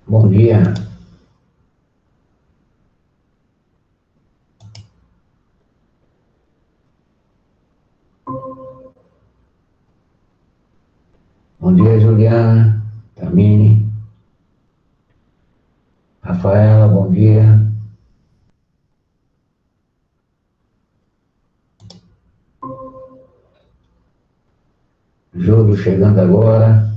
Bom dia. Bom dia, Juliana, Tamini, Rafaela, bom dia. Júlio chegando agora.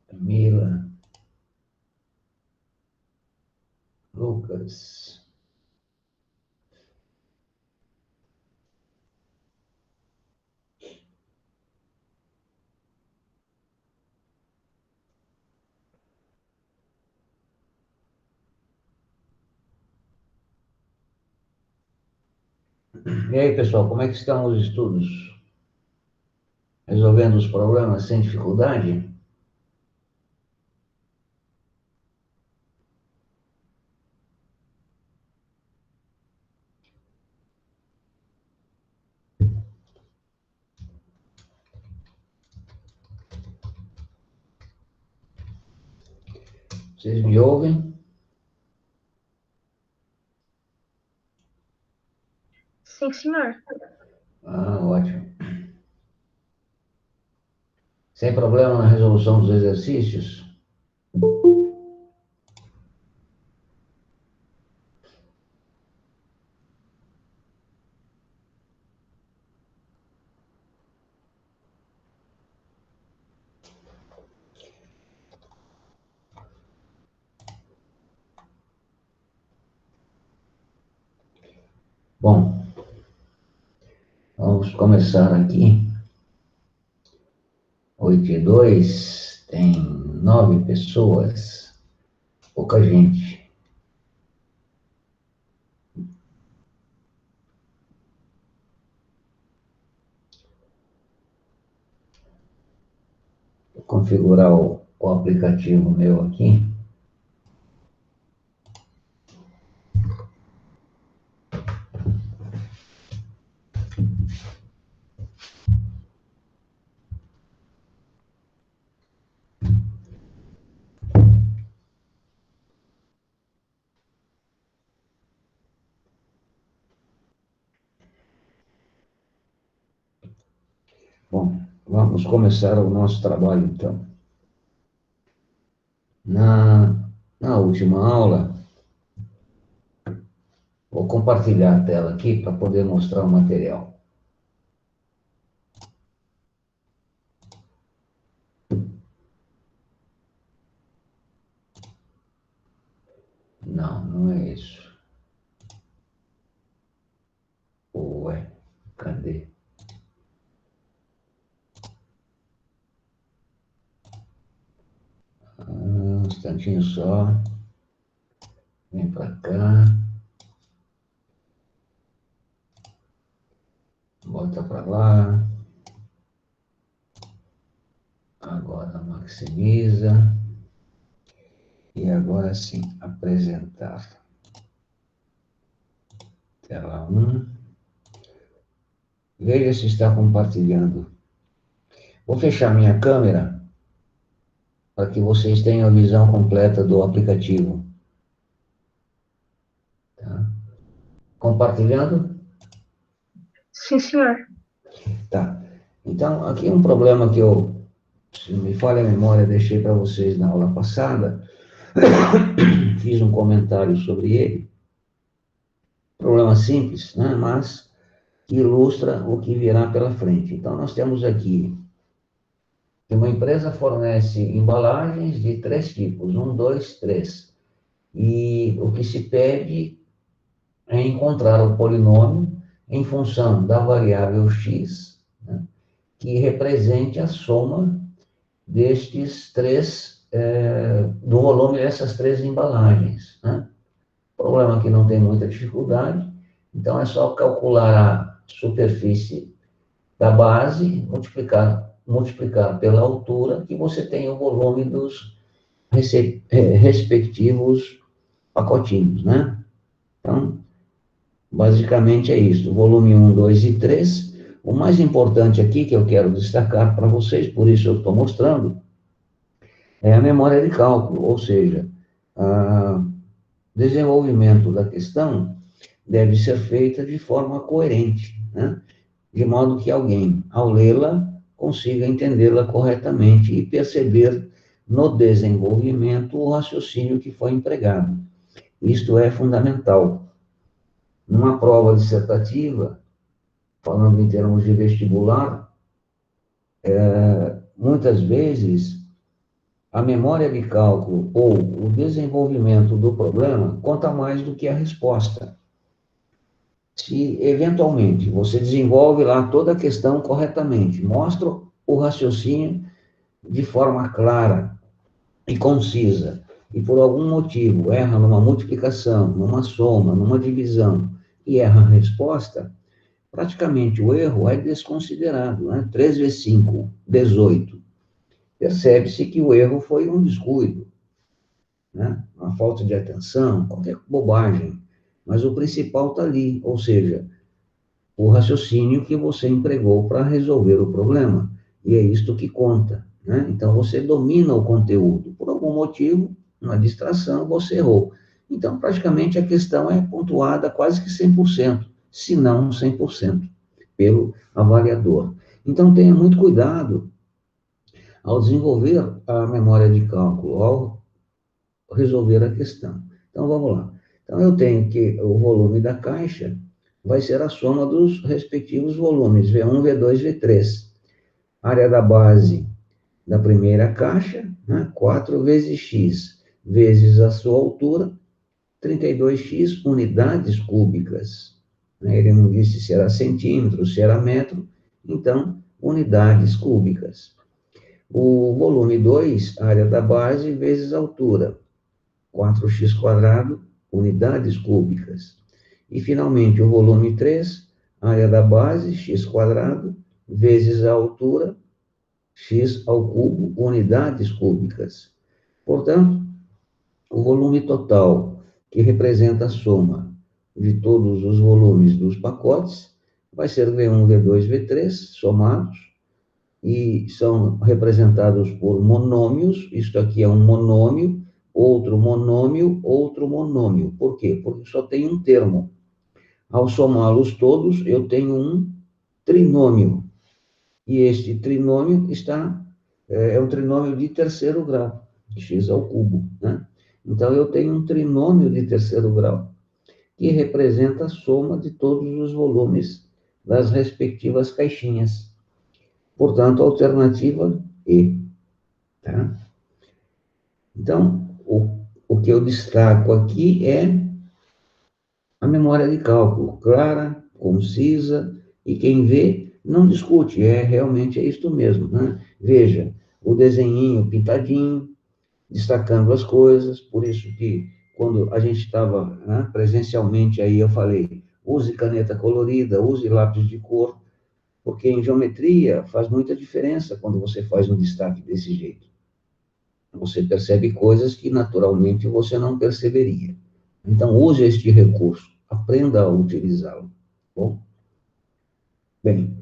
Camila, Lucas. E aí, pessoal, como é que estão os estudos? Resolvendo os problemas sem dificuldade? Vocês me ouvem? Sim, senhor. Ah, ótimo. Sem problema na resolução dos exercícios? Bom, vamos começar aqui. 8:02, tem 9 pessoas, pouca gente. Vou configurar o aplicativo meu aqui. Bom, vamos começar o nosso trabalho, então. Na última aula, vou compartilhar a tela aqui para poder mostrar o material. Não, não é isso. Cadê? Um instantinho só. Vem para cá. Bota para lá. Agora maximiza. E agora sim, apresentar. Tela 1. Veja se está compartilhando. Vou fechar minha câmera para que vocês tenham a visão completa do aplicativo. Tá? Compartilhando? Sim, senhor. Tá. Então, aqui um problema que eu, se me falha a memória, deixei para vocês na aula passada. Fiz um comentário sobre ele. Problema simples, né? Mas que ilustra o que virá pela frente. Então, nós temos aqui que uma empresa fornece embalagens de 3 tipos, 1, 2, 3. E o que se pede é encontrar o polinômio em função da variável x, né, que represente a soma destes 3, do volume dessas 3 embalagens. Né? Problema que não tem muita dificuldade, então é só calcular a superfície da base, multiplicar pela altura, que você tem o volume dos respectivos pacotinhos, né? Então, basicamente é isso, volume 1, 2 e 3. O mais importante aqui, que eu quero destacar para vocês, por isso eu estou mostrando, é a memória de cálculo, ou seja, o desenvolvimento da questão deve ser feita de forma coerente, né? De modo que alguém, ao lê-la, consiga entendê-la corretamente e perceber no desenvolvimento o raciocínio que foi empregado. Isto é fundamental. Numa prova dissertativa, falando em termos de vestibular, muitas vezes a memória de cálculo ou o desenvolvimento do problema conta mais do que a resposta. Se, eventualmente, você desenvolve lá toda a questão corretamente, mostra o raciocínio de forma clara e concisa, e por algum motivo erra numa multiplicação, numa soma, numa divisão, e erra a resposta, praticamente o erro é desconsiderado, né? 3 vezes 5, 18. Percebe-se que o erro foi um descuido, né? Uma falta de atenção, qualquer bobagem. Mas o principal está ali, ou seja, o raciocínio que você empregou para resolver o problema. E é isto que conta, né? Então, você domina o conteúdo. Por algum motivo, uma distração, você errou. Então, praticamente, a questão é pontuada quase que 100%, se não 100%, pelo avaliador. Então, tenha muito cuidado ao desenvolver a memória de cálculo, ao resolver a questão. Então, vamos lá. Então, eu tenho que o volume da caixa vai ser a soma dos respectivos volumes, V1, V2, V3. Área da base da primeira caixa, né, 4 vezes x, vezes a sua altura, 32x unidades cúbicas. Ele não disse se era centímetro, se era metro, então, unidades cúbicas. O volume 2, área da base, vezes a altura, 4x², unidades cúbicas. E, finalmente, o volume 3, área da base, x², vezes a altura, x ao cubo, unidades cúbicas. Portanto, o volume total, que representa a soma de todos os volumes dos pacotes, vai ser V1, V2, V3, somados, e são representados por monômios. Isto aqui é um monômio, outro monômio, outro monômio. Por quê? Porque só tem um termo. Ao somá-los todos, eu tenho um trinômio. E este trinômio é um trinômio de terceiro grau, x ao cubo, né? Então, eu tenho um trinômio de terceiro grau, que representa a soma de todos os volumes das respectivas caixinhas. Portanto, alternativa E. Tá? Então, o que eu destaco aqui é a memória de cálculo clara, concisa E quem vê não discute, realmente é isto mesmo, né? Veja, o desenhinho pintadinho, destacando as coisas, por isso que quando a gente estava, né, presencialmente aí, eu falei, use caneta colorida, use lápis de cor, porque em geometria faz muita diferença quando você faz um destaque desse jeito. Você percebe coisas que naturalmente você não perceberia. Então, use este recurso, aprenda a utilizá-lo. Bom, bem,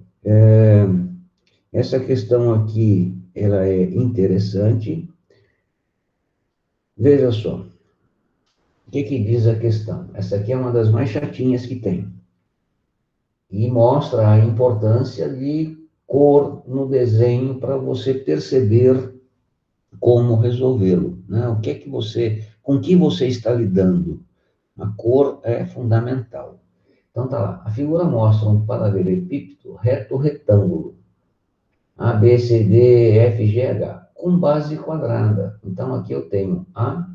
essa questão aqui, ela é interessante. Veja só, o que diz a questão? Essa aqui é uma das mais chatinhas que tem. E mostra a importância de cor no desenho para você perceber como resolvê-lo, né? O que é que você, com que você está lidando? A cor é fundamental. Então tá lá, a figura mostra um paralelepípedo reto retângulo, A, B, C, D, F, G, H, com base quadrada. Então aqui eu tenho A,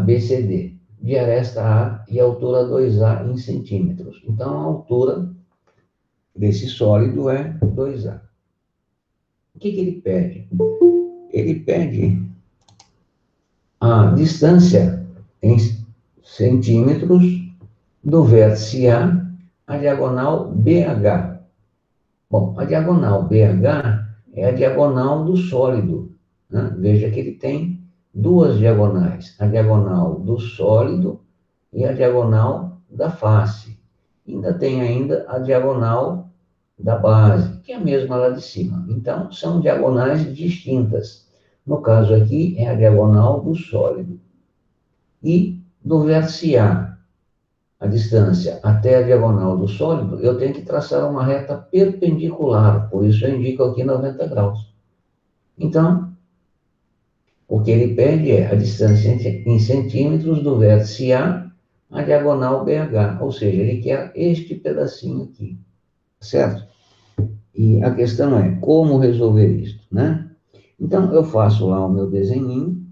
B, C, D, de aresta A e altura 2A em centímetros. Então a altura desse sólido é 2A. O que ele pede? Ele pede a distância em centímetros do vértice A à diagonal BH. Bom, a diagonal BH é a diagonal do sólido, né? Veja que ele tem duas diagonais, a diagonal do sólido e a diagonal da face. Ainda tem a diagonal da base, que é a mesma lá de cima. Então, são diagonais distintas. No caso aqui, é a diagonal do sólido. E do vértice a distância até a diagonal do sólido, eu tenho que traçar uma reta perpendicular, por isso eu indico aqui 90 graus. Então, o que ele pede é a distância em centímetros do vértice A à diagonal BH, ou seja, ele quer este pedacinho aqui, certo? E a questão é como resolver isto, né? Então, eu faço lá o meu desenhinho,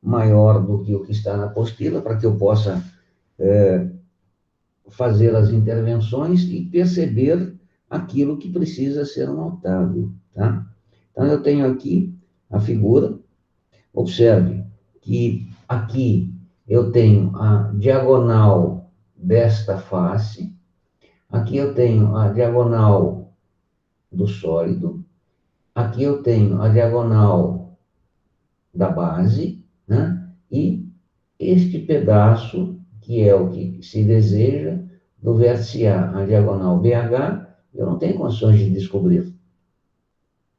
maior do que o que está na apostila, para que eu possa fazer as intervenções e perceber aquilo que precisa ser notado, tá? Então, eu tenho aqui a figura, observe que aqui eu tenho a diagonal desta face, aqui eu tenho a diagonal do sólido, aqui eu tenho a diagonal da base, né? E este pedaço, que é o que se deseja, do vértice A à diagonal BH, eu não tenho condições de descobrir,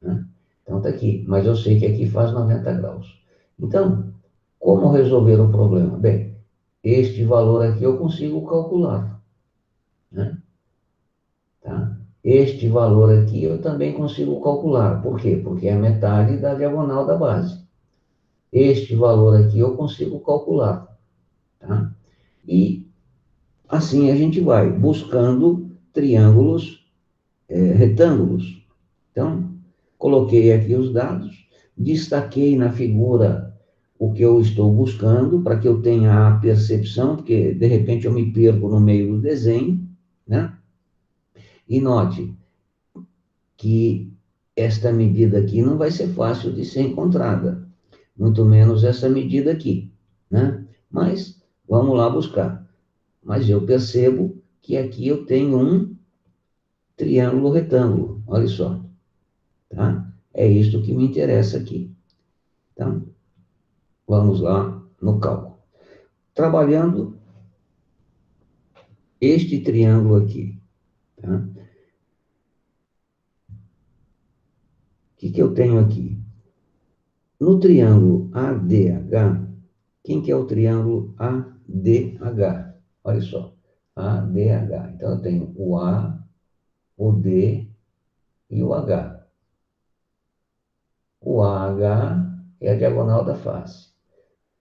né? Então está aqui, mas eu sei que aqui faz 90 graus. Então, como resolver o problema? Bem, este valor aqui eu consigo calcular, né? Tá? Este valor aqui eu também consigo calcular. Por quê? Porque é a metade da diagonal da base. Este valor aqui eu consigo calcular, tá? E assim a gente vai buscando triângulos, retângulos. Então, coloquei aqui os dados, destaquei na figura o que eu estou buscando, para que eu tenha a percepção, porque de repente eu me perco no meio do desenho, né? E note que esta medida aqui não vai ser fácil de ser encontrada, muito menos essa medida aqui, né? Mas vamos lá buscar. Mas eu percebo que aqui eu tenho um triângulo retângulo, olha só, tá? É isto que me interessa aqui. Então, vamos lá no cálculo. Trabalhando este triângulo aqui, tá? O que eu tenho aqui? No triângulo ADH, quem que é o triângulo ADH? Olha só, ADH. Então, eu tenho o A, o D e o H. O AH é a diagonal da face.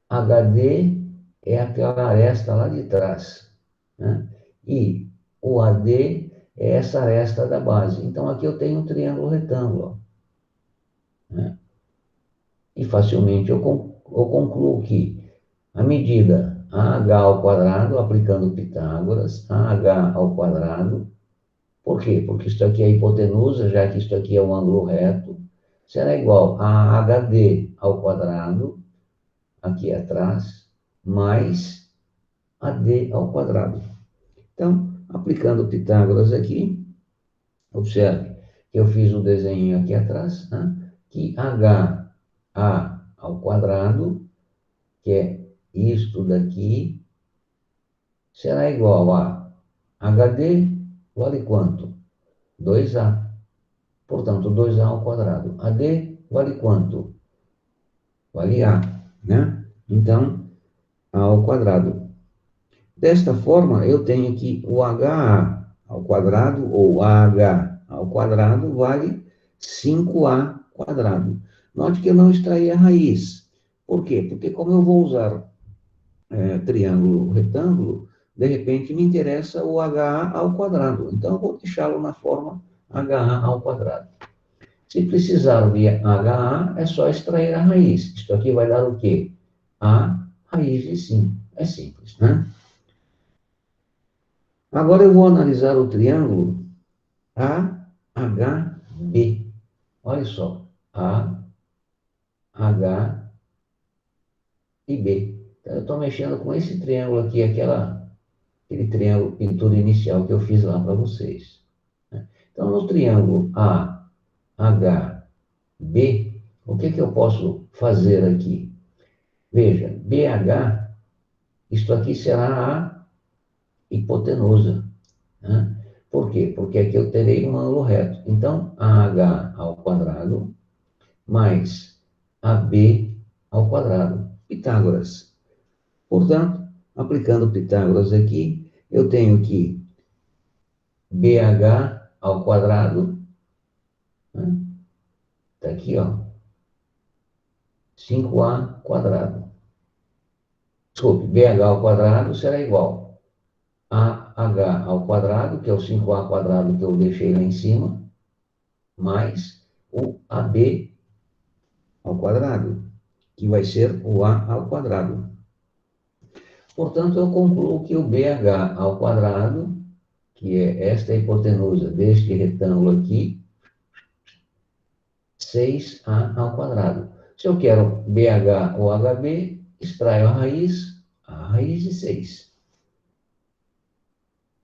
HD é aquela aresta lá de trás, né? E o AD é essa aresta da base. Então, aqui eu tenho um triângulo retângulo, né? E facilmente eu concluo que a medida AH ao quadrado, aplicando Pitágoras, AH ao quadrado, Por quê? Porque isso aqui é a hipotenusa, já que isso aqui é um ângulo reto, será igual a HD ao quadrado, aqui atrás, mais AD ao quadrado. Então, aplicando Pitágoras aqui, observe que eu fiz um desenho aqui atrás, né? Que HA ao quadrado, que é isto daqui, será igual a HD vale quanto? 2A. Portanto, 2A ao quadrado. AD vale quanto? Vale A, né? Então, A ao quadrado. Desta forma, eu tenho que o HA ao quadrado, ou AH ao quadrado, vale 5A quadrado. Note que eu não extraí a raiz. Por quê? Porque como eu vou usar triângulo retângulo, de repente me interessa o HA ao quadrado. Então, eu vou deixá-lo na forma HA ao quadrado. Se precisar de HA, é só extrair a raiz. Isto aqui vai dar o quê? A raiz de 5. É simples, né? Agora eu vou analisar o triângulo AHB. Olha só, A, H e B. Então, eu estou mexendo com esse triângulo aqui, aquele triângulo pintura inicial que eu fiz lá para vocês. Então, no triângulo AHB, o que eu posso fazer aqui? Veja, BH, isto aqui será a hipotenusa, né? Por quê? Porque aqui eu terei um ângulo reto. Então, AH ao quadrado mais AB ao quadrado. Pitágoras. Portanto, aplicando Pitágoras aqui, eu tenho que BH ao quadrado, né? Está aqui, ó, 5A quadrado. Desculpe, BH ao quadrado será igual a AH ao quadrado, que é o 5A quadrado que eu deixei lá em cima, mais o AB ao quadrado, que vai ser o A ao quadrado. Portanto, eu concluo que o BH ao quadrado, que é esta hipotenusa deste retângulo aqui, 6A ao quadrado. Se eu quero BH ou HB, extraio a raiz de 6.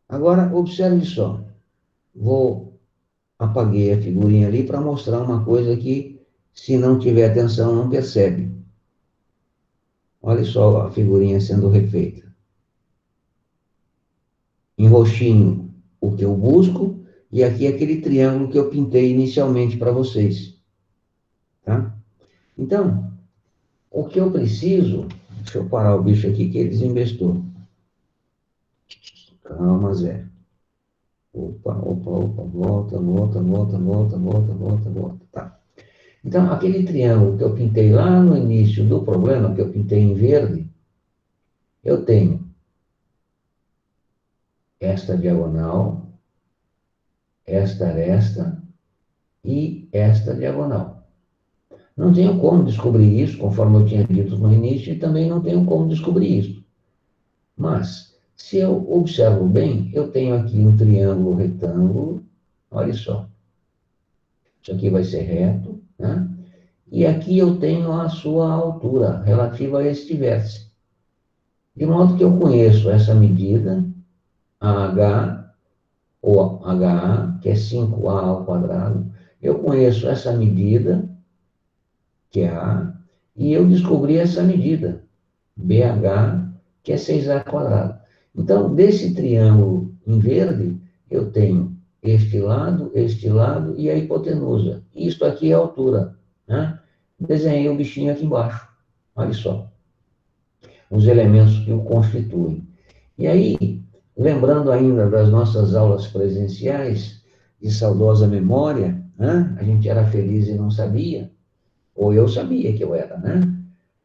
Agora, observe só. Apaguei a figurinha ali para mostrar uma coisa que, se não tiver atenção, não percebe. Olha só a figurinha sendo refeita. Em roxinho, o que eu busco, e aqui aquele triângulo que eu pintei inicialmente para vocês. Tá? Então, o que eu preciso... Deixa eu parar o bicho aqui que ele desembestou. Calma, Zé. Opa. Volta. Tá. Então, aquele triângulo que eu pintei lá no início do problema, que eu pintei em verde, eu tenho esta diagonal, esta aresta e esta diagonal. Não tenho como descobrir isso, conforme eu tinha dito no início, e também não tenho como descobrir isso. Mas, se eu observo bem, eu tenho aqui um triângulo retângulo, olha só. Isso aqui vai ser reto, né? E aqui eu tenho a sua altura relativa a este vértice. De modo que eu conheço essa medida, AH, ou HA, que é 5A ao quadrado. Eu conheço essa medida, que é A, e eu descobri essa medida, BH, que é 6A quadrado. Então, desse triângulo em verde, eu tenho este lado e a hipotenusa. Isto aqui é a altura, né? Desenhei o bichinho aqui embaixo. Olha só. Os elementos que o constituem. E aí, lembrando ainda das nossas aulas presenciais, de saudosa memória, né? A gente era feliz e não sabia, ou eu sabia que eu era, né?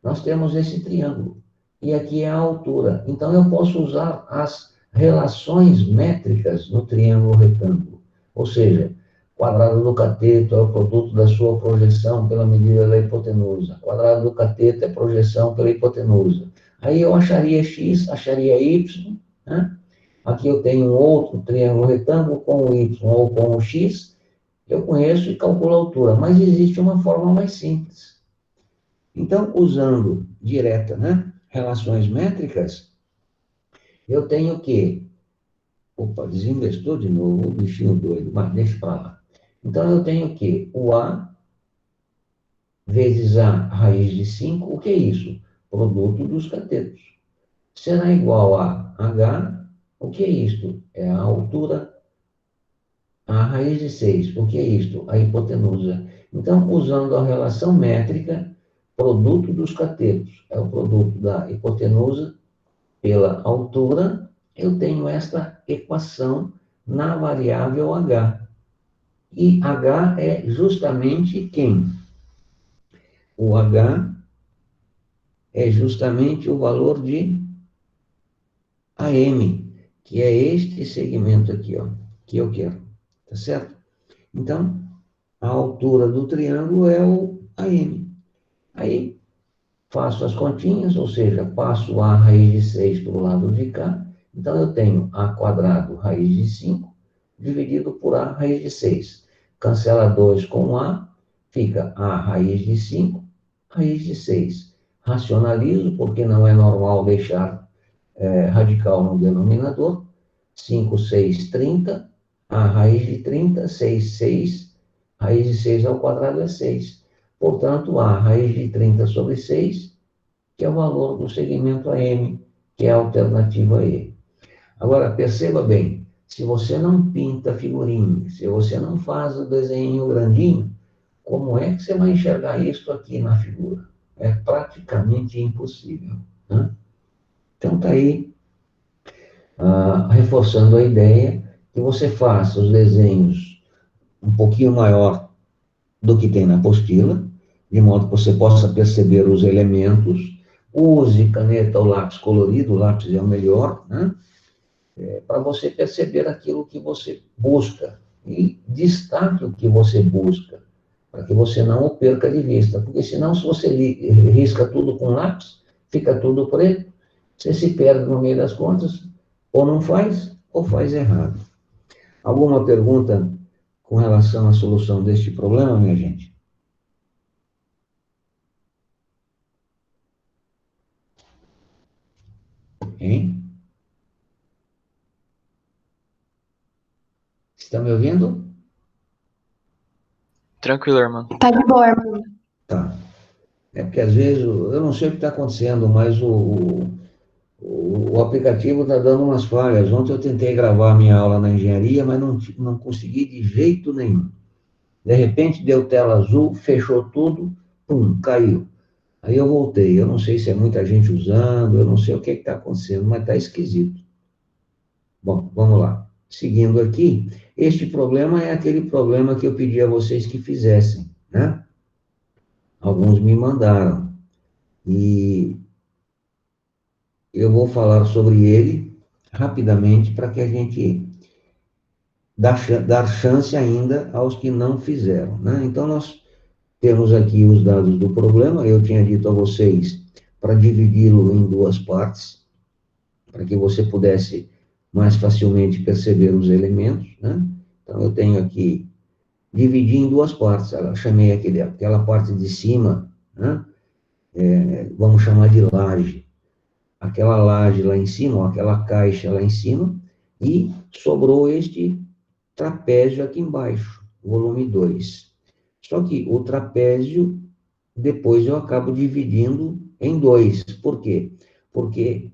Nós temos esse triângulo. E aqui é a altura. Então, eu posso usar as relações métricas no triângulo retângulo. Ou seja, quadrado do cateto é o produto da sua projeção pela medida da hipotenusa. Quadrado do cateto é projeção pela hipotenusa. Aí eu acharia x, acharia y, né? aqui eu tenho um outro triângulo retângulo com o Y ou com o X, eu conheço e calculo a altura, mas existe uma forma mais simples. Então, usando direta, né, relações métricas, eu tenho que... Opa, desinvestou de novo, o bichinho doido, mas deixa para lá. Então, eu tenho que o A vezes A raiz de 5, o que é isso? Produto dos catetos. Será igual a H, o que é isto? É a altura, a raiz de 6, o que é isto? A hipotenusa. Então, usando a relação métrica, produto dos catetos, é o produto da hipotenusa pela altura, eu tenho esta equação na variável H. E H é justamente quem? O H é justamente o valor de AM, que é este segmento aqui, ó, que eu quero, tá certo? Então, a altura do triângulo é o AM. Aí, faço as continhas, ou seja, passo a raiz de 6 para o lado de cá, então eu tenho a quadrado raiz de 5, dividido por a raiz de 6. Cancela 2 com a, fica a raiz de 5, raiz de 6. Racionalizo, porque não é normal deixar radical no denominador. 5, 6, 30. A raiz de 30, 6, 6. Raiz de 6 ao quadrado é 6. Portanto, a raiz de 30 sobre 6, que é o valor do segmento AM, que é a alternativa E. Agora, perceba bem, se você não pinta figurinha, se você não faz o desenho grandinho, como é que você vai enxergar isso aqui na figura? É praticamente impossível, né? Então, está aí, reforçando a ideia que você faça os desenhos um pouquinho maior do que tem na apostila, de modo que você possa perceber os elementos. Use caneta ou lápis colorido, o lápis é o melhor, né? Para você perceber aquilo que você busca e destaque o que você busca, para que você não o perca de vista, porque senão, se você risca tudo com lápis, fica tudo preto, você se perde no meio das contas, ou não faz, ou faz errado. Alguma pergunta com relação à solução deste problema, minha gente? Hein? Está me ouvindo? Tranquilo, irmão. Tá de boa, irmão. Tá. É porque às vezes, eu não sei o que está acontecendo, mas o aplicativo está dando umas falhas. Ontem eu tentei gravar a minha aula na engenharia, mas não consegui de jeito nenhum. De repente deu tela azul, fechou tudo, pum, caiu. Aí eu voltei. Eu não sei se é muita gente usando, eu não sei o que está acontecendo, mas está esquisito. Bom, vamos lá. Seguindo aqui, este problema é aquele problema que eu pedi a vocês que fizessem, né? Alguns me mandaram. E eu vou falar sobre ele rapidamente para que a gente dar chance ainda aos que não fizeram, né? Então, nós temos aqui os dados do problema. Eu tinha dito a vocês para dividi-lo em duas partes, para que você pudesse mais facilmente perceber os elementos, né? Então, eu tenho aqui, dividi em duas partes. Eu chamei aquela parte de cima, né? Vamos chamar de laje. Aquela laje lá em cima, ou aquela caixa lá em cima, e sobrou este trapézio aqui embaixo, volume 2. Só que o trapézio, depois eu acabo dividindo em dois. Por quê? Porque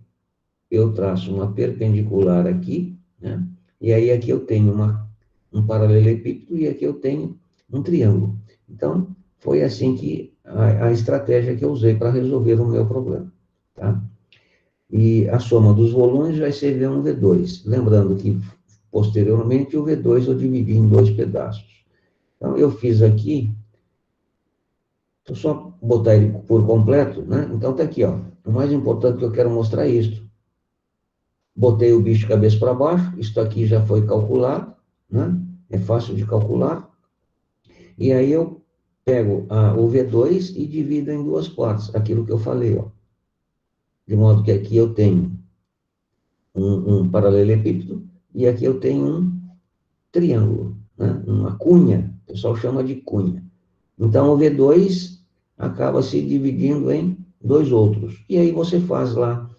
eu traço uma perpendicular aqui, né? E aí aqui eu tenho um paralelepípedo e aqui eu tenho um triângulo. Então, foi assim que a estratégia que eu usei para resolver o meu problema, tá? E a soma dos volumes vai ser V1, V2. Lembrando que, posteriormente, o V2 eu dividi em dois pedaços. Então, eu fiz aqui, vou só botar ele por completo, né? Então, está aqui, ó. O mais importante que eu quero mostrar é isto. Botei o bicho de cabeça para baixo, isto aqui já foi calculado, né? É fácil de calcular. E aí eu pego o V2 e divido em duas partes, aquilo que eu falei, ó. De modo que aqui eu tenho um paralelepípedo, e aqui eu tenho um triângulo, né? Uma cunha, o pessoal chama de cunha. Então, o V2 acaba se dividindo em dois outros. E aí você faz lá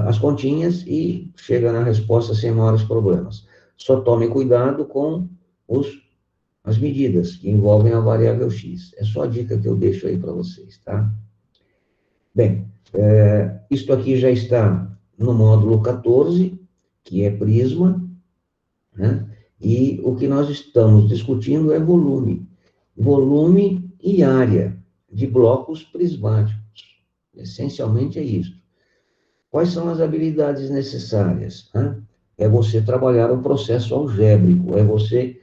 as continhas e chega na resposta sem maiores problemas. Só tome cuidado com as medidas que envolvem a variável x. É só a dica que eu deixo aí para vocês, tá? Bem, isto aqui já está no módulo 14, que é prisma, né? E o que nós estamos discutindo é volume. Volume e área de blocos prismáticos. Essencialmente é isso. Quais são as habilidades necessárias, né? É você trabalhar o processo algébrico, é você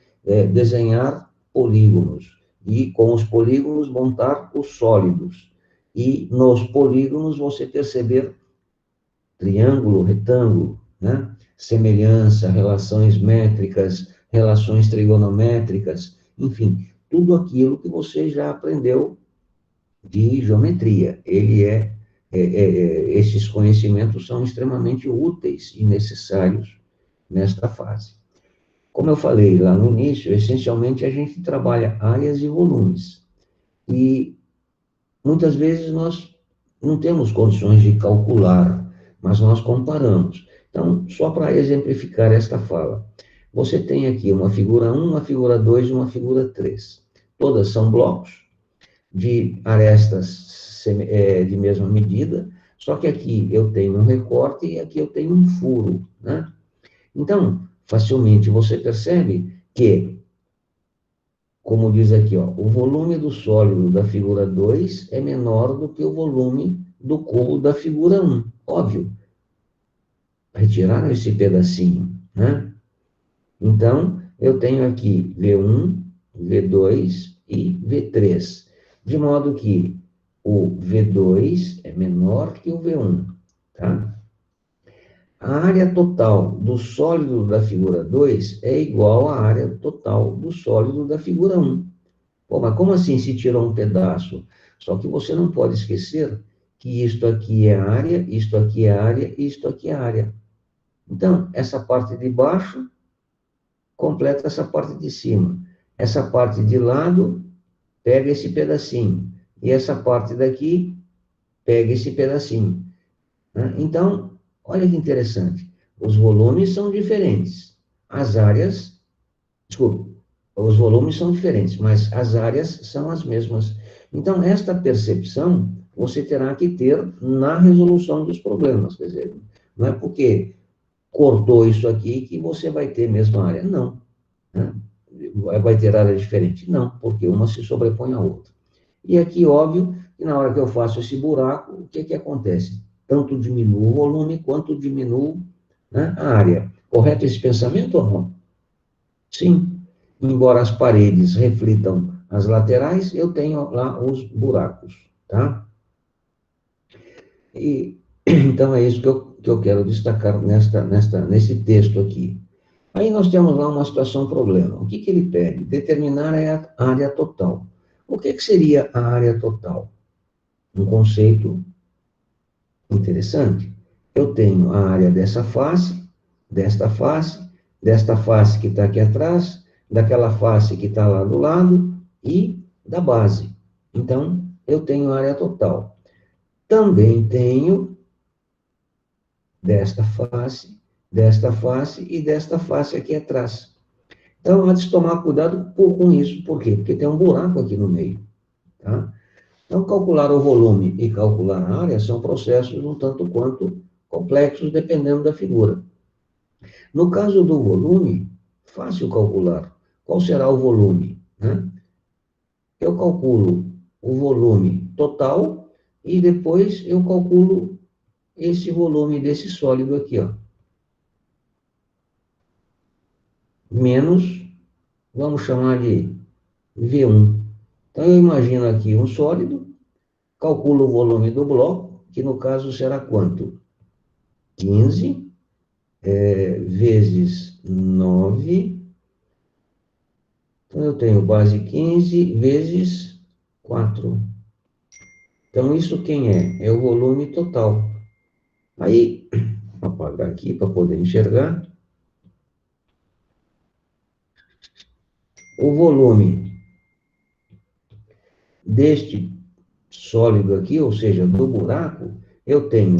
desenhar polígonos, e com os polígonos montar os sólidos, e nos polígonos você perceber triângulo, retângulo, né? Semelhança, relações métricas, relações trigonométricas, enfim, tudo aquilo que você já aprendeu de geometria. Esses conhecimentos são extremamente úteis e necessários nesta fase. Como eu falei lá no início, essencialmente a gente trabalha áreas e volumes. E muitas vezes nós não temos condições de calcular, mas nós comparamos. Então, só para exemplificar esta fala, você tem aqui uma figura 1, uma figura 2 e uma figura 3. Todas são blocos de arestas de mesma medida, só que aqui eu tenho um recorte e aqui eu tenho um furo, né? Então, facilmente você percebe que, como diz aqui, ó, o volume do sólido da figura 2 é menor do que o volume do cubo da figura 1. Óbvio, retiraram esse pedacinho, né? Então, eu tenho aqui V1, V2 e V3, de modo que o V2 é menor que o V1, tá? A área total do sólido da figura 2 é igual à área total do sólido da figura 1. Pô, mas como assim se tirou um pedaço? Só que você não pode esquecer que isto aqui é área, isto aqui é área e isto aqui é área. Então, essa parte de baixo completa essa parte de cima. Essa parte de lado pega esse pedacinho. E essa parte daqui pega esse pedacinho, né? Então, olha que interessante. Os volumes são diferentes. As áreas, desculpa, os volumes são diferentes, mas as áreas são as mesmas. Então, esta percepção você terá que ter na resolução dos problemas. Quer dizer, não é porque cortou isso aqui que você vai ter a mesma área. Não, né? Vai ter área diferente. Não, porque uma se sobrepõe à outra. E aqui, óbvio, que na hora que eu faço esse buraco, o que acontece? Tanto diminuo o volume, quanto diminuo, né, a área. Correto esse pensamento ou não? Sim. Embora as paredes reflitam as laterais, eu tenho lá os buracos, tá? E, então, é isso que eu quero destacar nesse texto aqui. Aí nós temos lá uma situação problema. O que ele pede? Determinar a área total. O que seria a área total? Um conceito interessante. Eu tenho a área desta face desta face que está aqui atrás, daquela face que está lá do lado e da base. Então, eu tenho a área total. Também tenho desta face e desta face aqui atrás. Então, há de tomar cuidado com isso. Por quê? Porque tem um buraco aqui no meio, tá? Então, calcular o volume e calcular a área são processos um tanto quanto complexos, dependendo da figura. No caso do volume, fácil calcular. Qual será o volume, né? Eu calculo o volume total e depois eu calculo esse volume desse sólido aqui, ó. Menos, vamos chamar de V1. Então, eu imagino aqui um sólido, calculo o volume do bloco, que no caso será quanto? 15 vezes 9. Então, eu tenho base 15 vezes 4. Então, isso quem é? É o volume total. Aí, apagar aqui para poder enxergar. O volume deste sólido aqui, ou seja, do buraco, eu tenho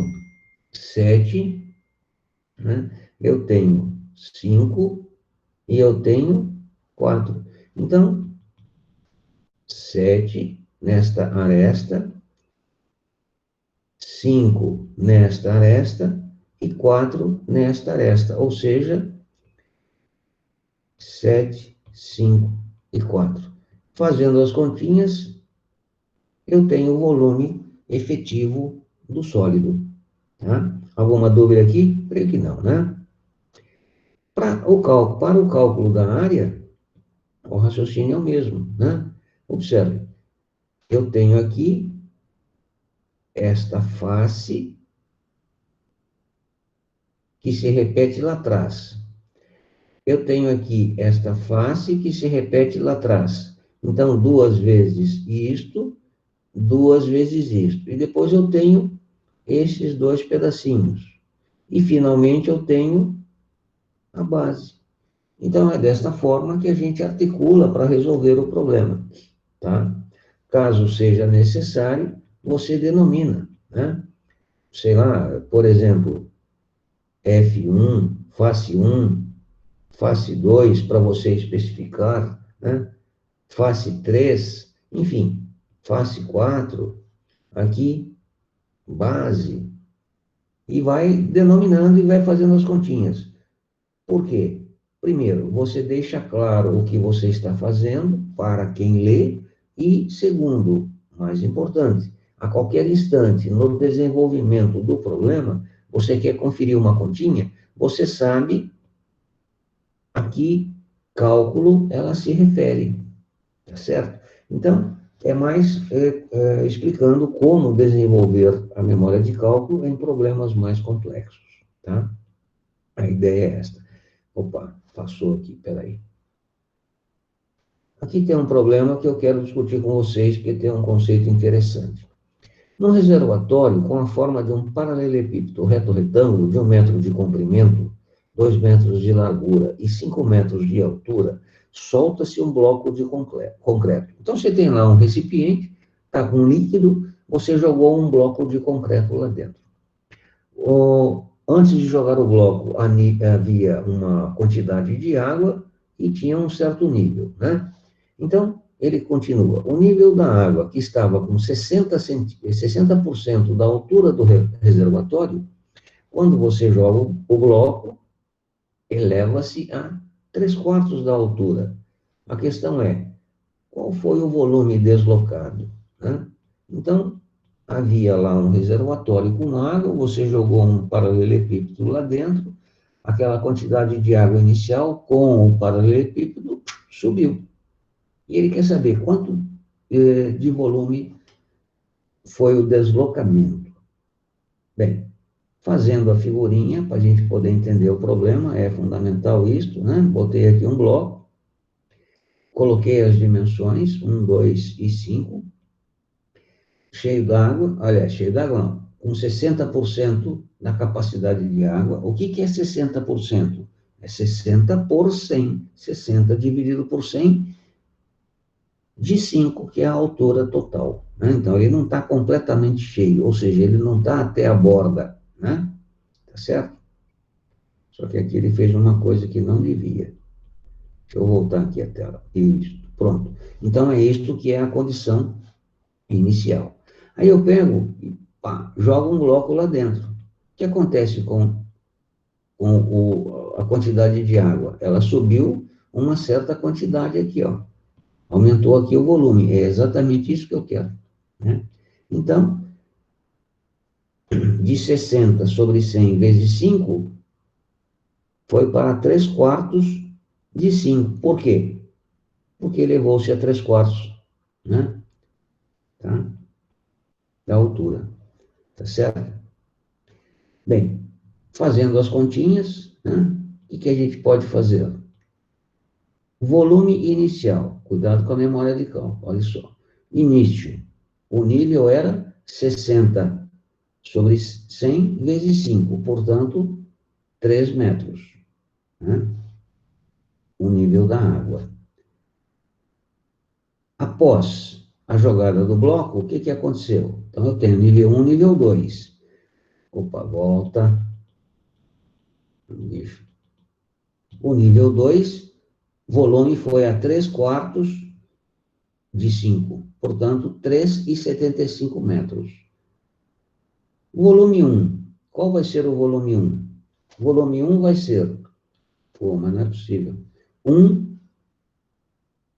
7, né? Eu tenho 5 e eu tenho 4. Então, 7 nesta aresta, 5 nesta aresta e 4 nesta aresta, ou seja, 7, 5 e 4. Fazendo as continhas, eu tenho o volume efetivo do sólido. Tá? Alguma dúvida aqui? Creio que não, né? Para o cálculo da área, o raciocínio é o mesmo, né? Observe, eu tenho aqui esta face que se repete lá atrás. Eu tenho aqui esta face que se repete lá atrás. Então, 2 vezes isto, 2 vezes isto. E depois eu tenho esses 2 pedacinhos. E, finalmente, eu tenho a base. Então, é desta forma que a gente articula para resolver o problema, tá? Caso seja necessário, você denomina, né? Sei lá, por exemplo, F1, face 1, face 2, para você especificar, né? Face 3, enfim, face 4, aqui, base, e vai denominando e vai fazendo as continhas. Por quê? Primeiro, você deixa claro o que você está fazendo para quem lê, e segundo, mais importante, a qualquer instante no desenvolvimento do problema, você quer conferir uma continha, você sabe a que cálculo ela se refere, tá certo? Então, é mais explicando como desenvolver a memória de cálculo em problemas mais complexos, tá? A ideia é esta. Opa, passou aqui, peraí. Aqui tem um problema que eu quero discutir com vocês, porque tem um conceito interessante. Num reservatório com a forma de um paralelepípedo reto-retângulo de 1 metro de comprimento, 2 metros de largura e 5 metros de altura, solta-se um bloco de concreto. Então, você tem lá um recipiente, está com líquido, você jogou um bloco de concreto lá dentro. Antes de jogar o bloco, havia uma quantidade de água e tinha um certo nível, né? Então, ele continua. O nível da água, que estava com 60% da altura do reservatório, quando você joga o bloco, eleva-se a 3/4 da altura. A questão é, qual foi o volume deslocado, né? Então, havia lá um reservatório com água, você jogou um paralelepípedo lá dentro, aquela quantidade de água inicial com o paralelepípedo subiu. E ele quer saber quanto de volume foi o deslocamento. Bem, fazendo a figurinha, para a gente poder entender o problema, é fundamental isto, né? Botei aqui um bloco, coloquei as dimensões, 1, 2 e 5, cheio d'água, olha, cheio d'água não, com 60% da capacidade de água. O que é 60%? É 60 por 100. 60 dividido por 100 de 5, que é a altura total, né? Então, ele não está completamente cheio, ou seja, ele não está até a borda, né? Tá certo? Só que aqui ele fez uma coisa que não devia. Deixa eu voltar aqui a tela. Isso, pronto. Então, é isto que é a condição inicial. Aí eu pego e jogo um bloco lá dentro. O que acontece com a quantidade de água? Ela subiu uma certa quantidade aqui, ó. Aumentou aqui o volume. É exatamente isso que eu quero, né? Então, de 60 sobre 100 vezes 5, foi para 3/4 de 5. Por quê? Porque elevou-se a 3/4, né? Tá? Da altura. Tá certo? Bem, fazendo as continhas, né? O que a gente pode fazer? Volume inicial. Cuidado com a memória de cálculo. Olha só. Início. O nível era 60 sobre 100 vezes 5, portanto, 3 metros, né? O nível da água. Após a jogada do bloco, o que aconteceu? Então, eu tenho nível 1, nível 2. Opa, volta. O nível 2, volume foi a 3/4 de 5, portanto, 3,75 metros. Volume 1, qual vai ser o volume 1? O volume 1 vai ser, mas não é possível, 1,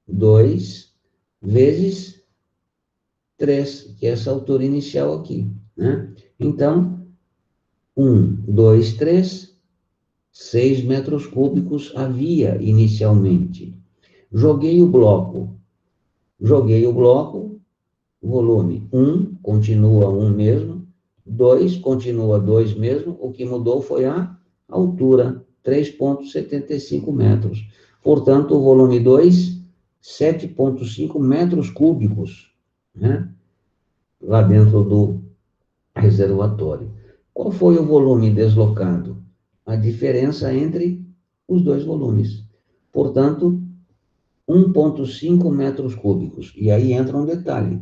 2, vezes 3, que é essa altura inicial aqui, né? Então, 1, 2, 3, 6 metros cúbicos havia inicialmente. Joguei o bloco, volume 1, continua 1 mesmo, 2, continua 2 mesmo, o que mudou foi a altura, 3,75 metros. Portanto, o volume 2, 7,5 metros cúbicos, né? Lá dentro do reservatório. Qual foi o volume deslocado? A diferença entre os dois volumes. Portanto, 1,5 metros cúbicos. E aí entra um detalhe.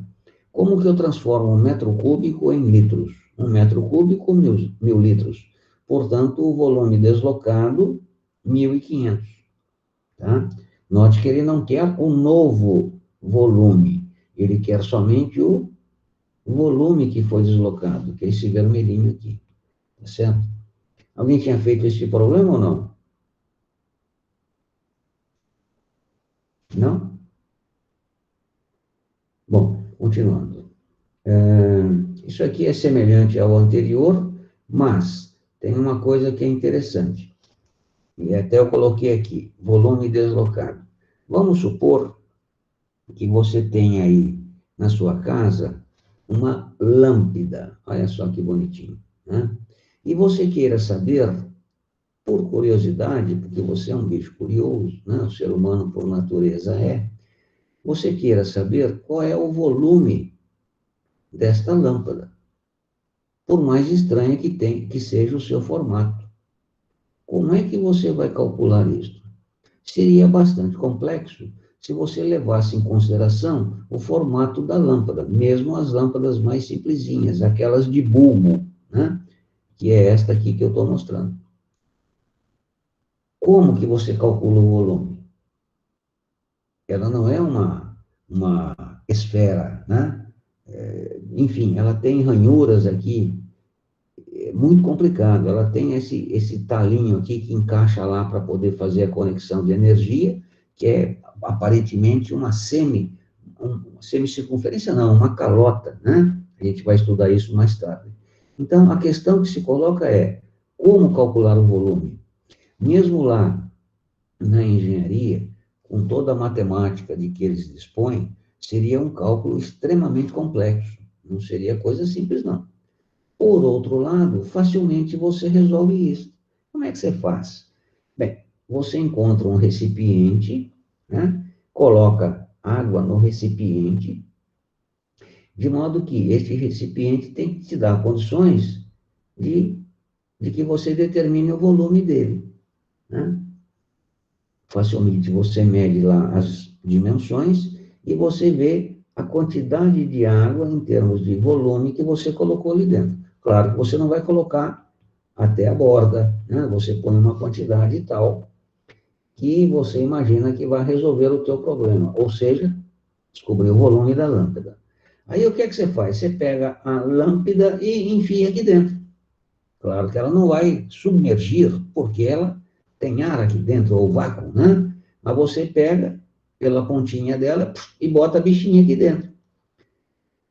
Como que eu transformo um metro cúbico em litros? Um metro cúbico, 1.000 litros. Portanto, o volume deslocado, 1.500. Tá? Note que ele não quer o novo volume. Ele quer somente o volume que foi deslocado, que é esse vermelhinho aqui. Tá certo? Alguém tinha feito esse problema ou não? Não? Bom, continuando. Isso aqui é semelhante ao anterior, mas tem uma coisa que é interessante. E até eu coloquei aqui, volume deslocado. Vamos supor que você tenha aí na sua casa uma lâmpada. Olha só que bonitinho, né? E você queira saber, por curiosidade, porque você é um bicho curioso, né? O ser humano por natureza é, você queira saber qual é o volume desta lâmpada, por mais estranha que seja o seu formato. Como é que você vai calcular isso? Seria bastante complexo se você levasse em consideração o formato da lâmpada, mesmo as lâmpadas mais simplesinhas, aquelas de bulbo, né? Que é esta aqui que eu estou mostrando. Como que você calcula o volume? Ela não é uma esfera, né? Enfim, ela tem ranhuras aqui, é muito complicado. Ela tem esse talinho aqui que encaixa lá para poder fazer a conexão de energia, que é aparentemente uma semicircunferência, não, uma calota, né? A gente vai estudar isso mais tarde. Então, a questão que se coloca é, como calcular o volume? Mesmo lá na engenharia, com toda a matemática de que eles dispõem, seria um cálculo extremamente complexo. Não seria coisa simples, não. Por outro lado, facilmente você resolve isso. Como é que você faz? Bem, você encontra um recipiente, né? Coloca água no recipiente, de modo que esse recipiente tem que te dar condições de que você determine o volume dele, né? Facilmente você mede lá as dimensões e você vê a quantidade de água em termos de volume que você colocou ali dentro. Claro que você não vai colocar até a borda, né? Você põe uma quantidade tal que você imagina que vai resolver o teu problema, ou seja, descobrir o volume da lâmpada. Aí o que é que você faz? Você pega a lâmpada e enfia aqui dentro. Claro que ela não vai submergir, porque ela tem ar aqui dentro, ou vácuo, né? Mas você pega pela pontinha dela e bota a bichinha aqui dentro.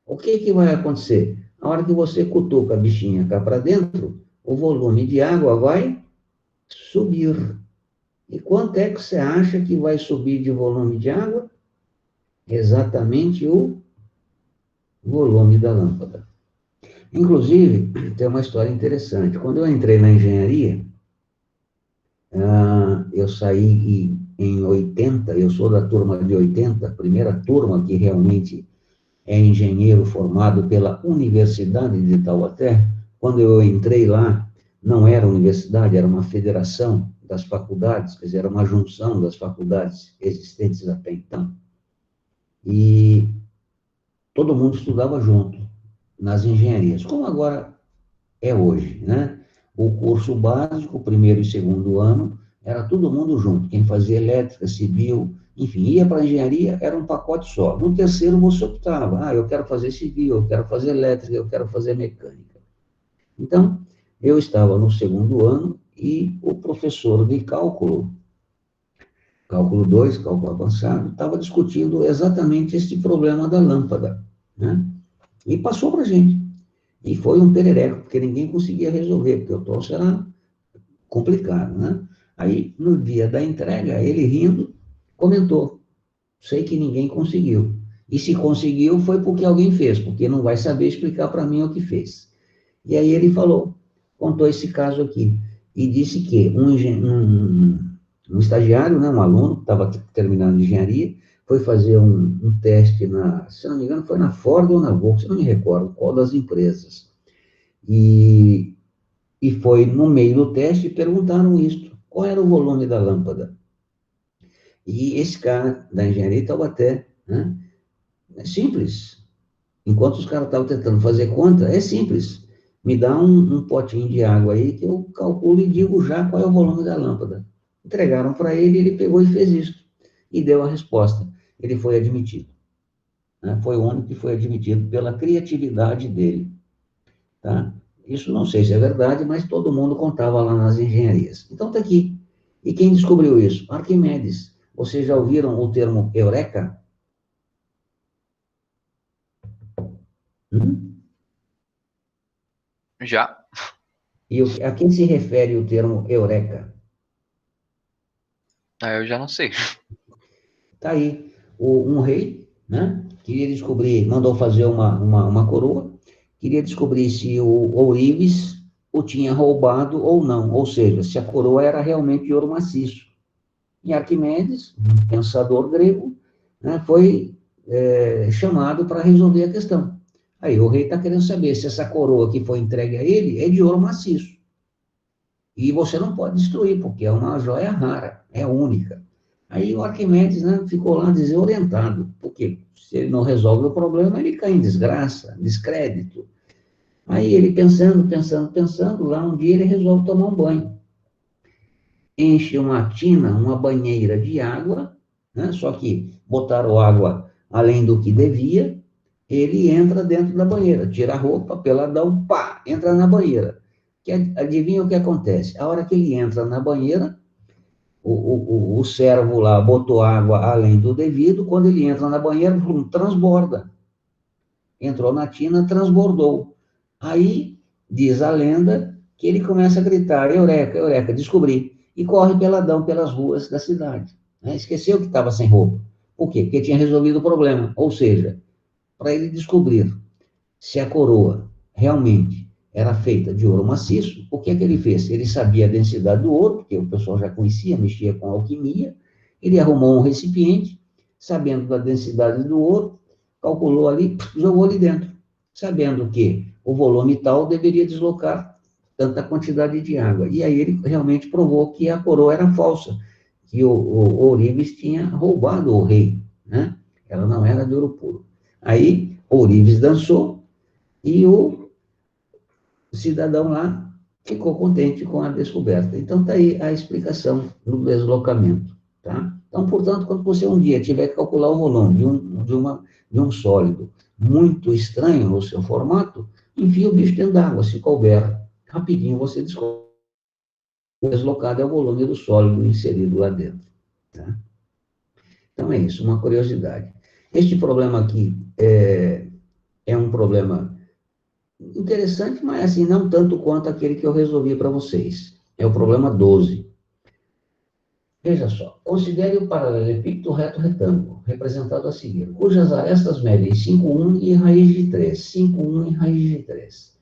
O que vai acontecer? Na hora que você cutuca a bichinha cá para dentro, o volume de água vai subir. E quanto é que você acha que vai subir de volume de água? Exatamente o volume da lâmpada. Inclusive, tem uma história interessante. Quando eu entrei na engenharia, eu saí em 80, eu sou da turma de 80, a primeira turma que realmente é engenheiro formado pela Universidade de Taubaté, quando eu entrei lá, não era universidade, era uma federação das faculdades, quer dizer, era uma junção das faculdades existentes até então, e todo mundo estudava junto nas engenharias, como agora é hoje, né? O curso básico, primeiro e segundo ano, era todo mundo junto. Quem fazia elétrica, civil, enfim, ia para a engenharia, era um pacote só. No terceiro você optava, eu quero fazer civil, eu quero fazer elétrica, eu quero fazer mecânica. Então, eu estava no segundo ano e o professor de cálculo 2, cálculo avançado, estava discutindo exatamente esse problema da lâmpada, né? E passou para a gente. E foi um perereco, porque ninguém conseguia resolver, porque o troço era complicado, né? Aí, no dia da entrega, ele rindo, comentou, sei que ninguém conseguiu. E se conseguiu, foi porque alguém fez, porque não vai saber explicar para mim o que fez. E aí ele falou, contou esse caso aqui, e disse que um estagiário, né, um aluno, que estava terminando engenharia, foi fazer um teste se não me engano, foi na Ford ou na Volkswagen, não me recordo qual das empresas. E foi no meio do teste e perguntaram isso, qual era o volume da lâmpada? E esse cara da engenharia estava até, né, é simples. Enquanto os caras estavam tentando fazer conta, é simples. Me dá um potinho de água aí que eu calculo e digo já qual é o volume da lâmpada. Entregaram para ele, ele pegou e fez isso. E deu a resposta. Ele foi admitido, né? Foi o único que foi admitido pela criatividade dele. Tá? Isso não sei se é verdade, mas todo mundo contava lá nas engenharias. Então está aqui. E quem descobriu isso? Arquimedes. Vocês já ouviram o termo eureka? Hum? Já. E a quem se refere o termo eureka? Eu já não sei. Está aí. Um rei, né? Queria descobrir, mandou fazer uma coroa, queria descobrir se o ourives o tinha roubado ou não, ou seja, se a coroa era realmente de ouro maciço. E Arquimedes, um pensador grego, né, foi chamado para resolver a questão. Aí o rei está querendo saber se essa coroa que foi entregue a ele é de ouro maciço. E você não pode destruir, porque é uma joia rara, é única. Aí o Arquimedes, né, ficou lá desorientado, porque se ele não resolve o problema, ele cai em desgraça, descrédito. Aí ele pensando, lá um dia ele resolve tomar um banho. Enche uma tina, uma banheira de água, né, só que botaram água além do que devia, ele entra dentro da banheira, tira a roupa, peladão, pá, entra na banheira. Adivinha o que acontece? A hora que ele entra na banheira, o servo lá botou água além do devido, quando ele entra na banheira, transborda. Entrou na tina, transbordou. Aí, diz a lenda, que ele começa a gritar, eureka, eureka, descobri, e corre peladão pelas ruas da cidade. Né? Esqueceu que estava sem roupa. Por quê? Porque tinha resolvido o problema. Ou seja, para ele descobrir se a coroa realmente era feita de ouro maciço, o que é que ele fez? Ele sabia a densidade do ouro, porque o pessoal já conhecia, mexia com alquimia, ele arrumou um recipiente, sabendo da densidade do ouro, calculou ali, jogou ali dentro, sabendo que o volume tal deveria deslocar tanta quantidade de água. E aí ele realmente provou que a coroa era falsa, que o Ourives tinha roubado o rei, né? Ela não era de ouro puro. Aí Ourives dançou, e o cidadão lá ficou contente com a descoberta. Então, está aí a explicação do deslocamento. Tá? Então, portanto, quando você um dia tiver que calcular o volume de um sólido muito estranho no seu formato, enfia o bicho dentro d'água, se couber. Rapidinho você descobre. O deslocado é o volume do sólido inserido lá dentro. Tá? Então, é isso, uma curiosidade. Este problema aqui é um problema interessante, mas assim, não tanto quanto aquele que eu resolvi para vocês. É o problema 12. Veja só, considere o paralelepípedo reto retângulo, representado a seguir, cujas arestas medem 5,1 e raiz de 3. 5,1 e raiz de 3.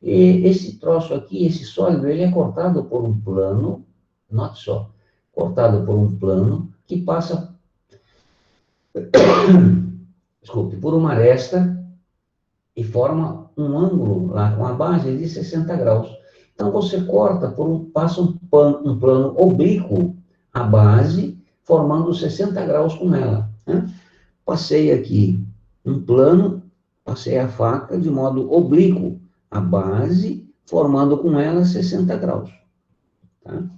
E esse troço aqui, esse sólido, ele é cortado por um plano, note só, cortado por um plano que passa, desculpe, por uma aresta e forma um ângulo lá com a base de 60 graus. Então, você corta, passa um plano oblíquo à base, formando 60 graus com ela, né? Passei aqui um plano, passei a faca de modo oblíquo à base, formando com ela 60 graus. Tá?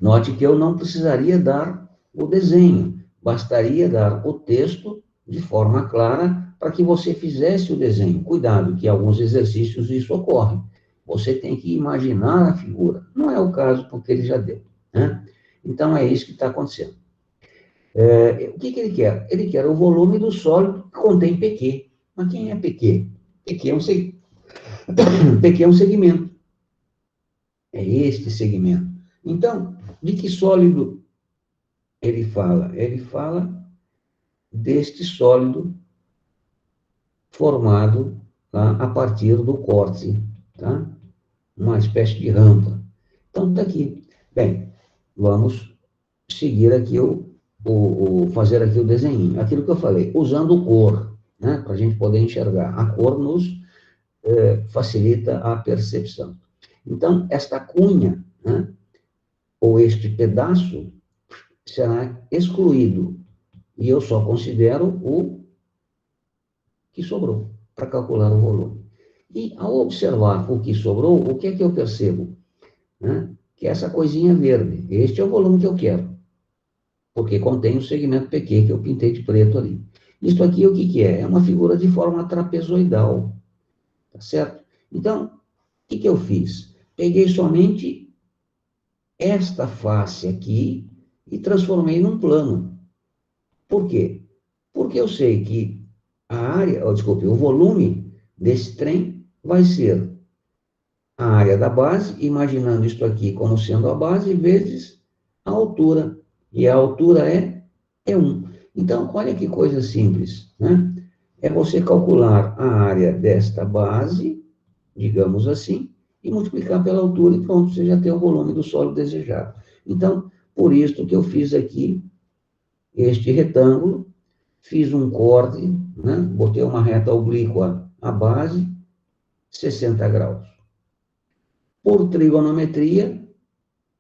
Note que eu não precisaria dar o desenho, bastaria dar o texto de forma clara para que você fizesse o desenho. Cuidado, que em alguns exercícios isso ocorre. Você tem que imaginar a figura. Não é o caso, porque ele já deu, né? Então, é isso que está acontecendo. O que ele quer? Ele quer o volume do sólido que contém PQ. Mas quem é PQ? PQ PQ é um segmento. É este segmento. Então, de que sólido ele fala? Ele fala deste sólido formado, tá, a partir do córtice, tá? Uma espécie de rampa. Então, está aqui. Bem, vamos seguir aqui fazer aqui o desenho. Aquilo que eu falei, usando cor, né? Para a gente poder enxergar. A cor nos facilita a percepção. Então, esta cunha, né? Ou este pedaço, será excluído. E eu só considero o que sobrou para calcular o volume. E ao observar o que sobrou, o que é que eu percebo? Né? Que essa coisinha verde, este é o volume que eu quero, porque contém o segmento PQ que eu pintei de preto ali. Isso aqui o que é? É uma figura de forma trapezoidal, tá certo? Então, o que eu fiz? Peguei somente esta face aqui e transformei num plano. Por quê? Porque eu sei que o volume desse trem vai ser a área da base, imaginando isto aqui como sendo a base, vezes a altura. E a altura é 1. Então, olha que coisa simples, né? É você calcular a área desta base, digamos assim, e multiplicar pela altura e pronto, você já tem o volume do sólido desejado. Então, por isso que eu fiz aqui este retângulo, fiz um corte, né? Botei uma reta oblíqua à base, 60 graus. Por trigonometria,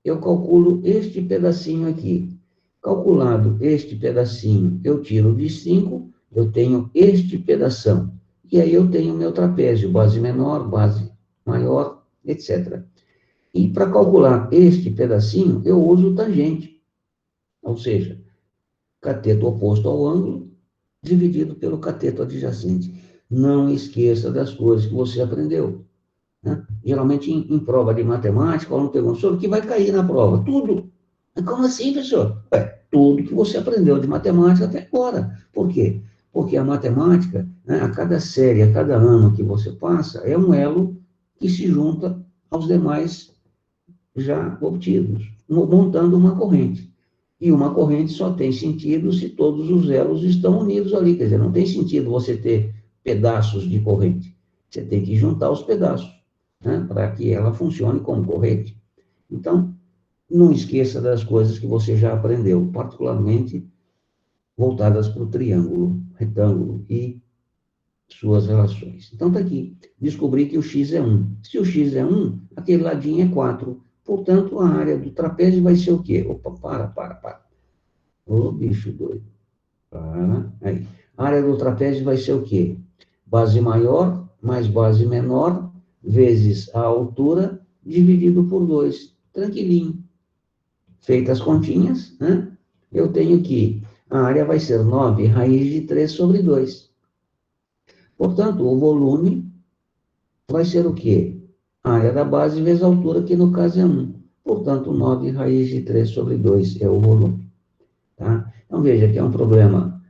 eu calculo este pedacinho aqui. Calculado este pedacinho, eu tiro de 5, eu tenho este pedação. E aí eu tenho meu trapézio, base menor, base maior, etc. E para calcular este pedacinho, eu uso tangente. Ou seja, cateto oposto ao ângulo, dividido pelo cateto adjacente. Não esqueça das coisas que você aprendeu. Né? Geralmente, em prova de matemática, o aluno pergunta, sobre o que vai cair na prova? Tudo. Como assim, professor? Tudo que você aprendeu de matemática até agora. Por quê? Porque a matemática, né, a cada série, a cada ano que você passa, é um elo que se junta aos demais já obtidos, montando uma corrente. E uma corrente só tem sentido se todos os elos estão unidos ali. Quer dizer, não tem sentido você ter pedaços de corrente. Você tem que juntar os pedaços, né, para que ela funcione como corrente. Então, não esqueça das coisas que você já aprendeu, particularmente voltadas para o triângulo, retângulo e suas relações. Então, está aqui. Descobri que o x é 1. Se o x é 1, aquele ladinho é 4. Portanto, a área do trapézio vai ser o quê? Opa, para. Ô, bicho doido. Para. Aí. A área do trapézio vai ser o quê? Base maior mais base menor, vezes a altura, dividido por 2. Tranquilinho. Feitas as continhas, né? Eu tenho que a área vai ser 9 raiz de 3 sobre 2. Portanto, o volume vai ser o quê? A área da base vezes a altura, que no caso é 1. Portanto, 9 raiz de 3 sobre 2 é o volume. Tá? Então, veja que é um problema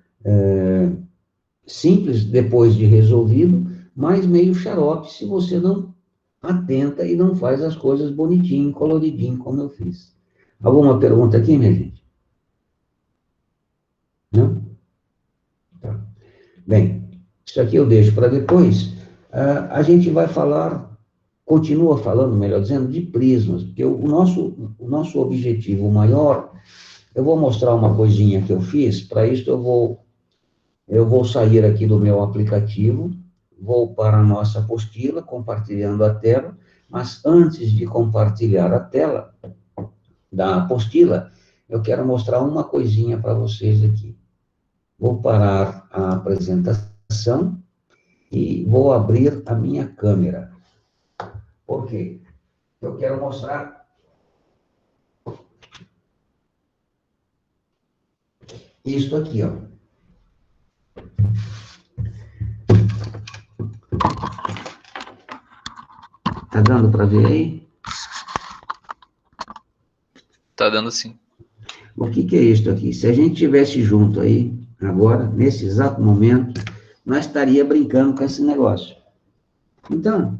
simples depois de resolvido, mas meio xarope se você não atenta e não faz as coisas bonitinho, coloridinho, como eu fiz. Alguma pergunta aqui, minha gente? Não? Tá. Bem, isso aqui eu deixo para depois. A gente vai continua falando, melhor dizendo, de prismas, porque o nosso objetivo maior, eu vou mostrar uma coisinha que eu fiz, para isso eu vou sair aqui do meu aplicativo, vou para a nossa apostila, compartilhando a tela, mas antes de compartilhar a tela da apostila, eu quero mostrar uma coisinha para vocês aqui. Vou parar a apresentação e vou abrir a minha câmera. Por quê? Eu quero mostrar isto aqui, ó. Tá dando para ver aí? Tá dando sim. O que é isto aqui? Se a gente tivesse junto aí, agora, nesse exato momento, nós estaria brincando com esse negócio. Então,